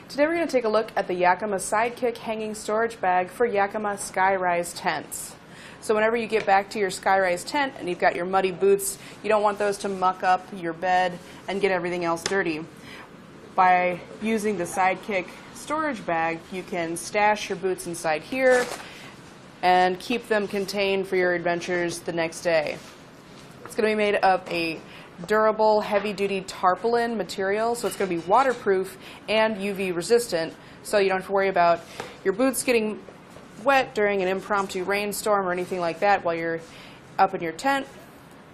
Today we're going to take a look at the Yakima SideKick hanging storage bag for Yakima Sky Rise tents. So whenever you get back to your Sky Rise tent and you've got your muddy boots, you don't want those to muck up your bed and get everything else dirty. By using the SideKick storage bag, you can stash your boots inside here and keep them contained for your adventures the next day. It's going to be made of a durable, heavy-duty tarpaulin material, so it's going to be waterproof and UV resistant, so you don't have to worry about your boots getting wet during an impromptu rainstorm or anything like that while you're up in your tent,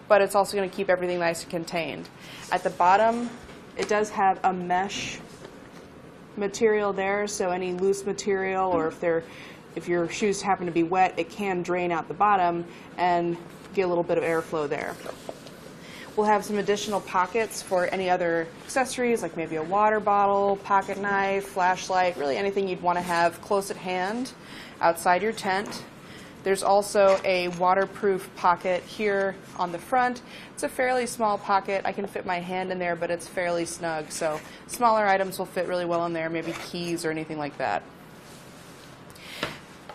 but it's also going to keep everything nice and contained. At the bottom, it does have a mesh material there, so any loose material or if your shoes happen to be wet, it can drain out the bottom and get a little bit of airflow there. We'll have some additional pockets for any other accessories, like maybe a water bottle, pocket knife, flashlight, really anything you'd want to have close at hand outside your tent. There's also a waterproof pocket here on the front. It's a fairly small pocket. I can fit my hand in there, but it's fairly snug, so smaller items will fit really well in there, maybe keys or anything like that.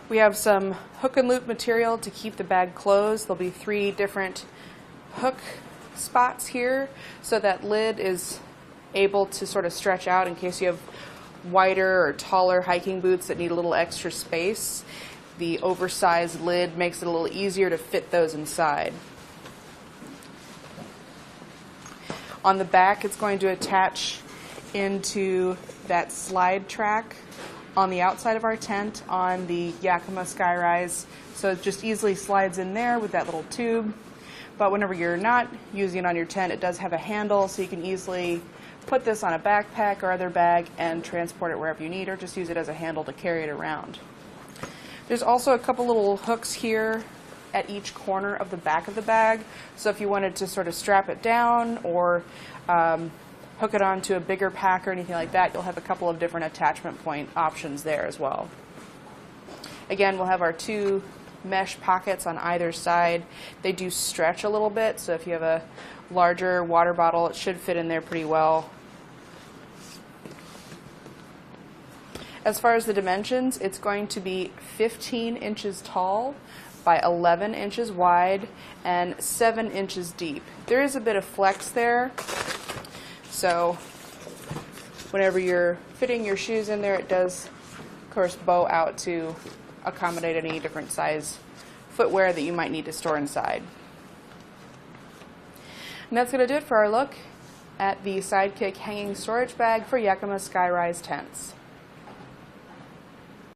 We have some hook and loop material to keep the bag closed. There'll be 3 different hook spots here, so that lid is able to sort of stretch out in case you have wider or taller hiking boots that need a little extra space. The oversized lid makes it a little easier to fit those inside. On the back, it's going to attach into that slide track on the outside of our tent on the Yakima Sky Rise, so it just easily slides in there with that little tube. But whenever you're not using it on your tent, it does have a handle, so you can easily put this on a backpack or other bag and transport it wherever you need, or just use it as a handle to carry it around. There's also a couple little hooks here at each corner of the back of the bag, so if you wanted to sort of strap it down or hook it onto a bigger pack or anything like that, you'll have a couple of different attachment point options there as well. Again, we'll have our 2 mesh pockets on either side. They do stretch a little bit, so if you have a larger water bottle, it should fit in there pretty well. As far as the dimensions, it's going to be 15 inches tall by 11 inches wide and 7 inches deep. There is a bit of flex there, so whenever you're fitting your shoes in there, it does, of course, bow out to accommodate any different size footwear that you might need to store inside. And that's going to do it for our look at the SideKick hanging storage bag for Yakima Sky Rise tents.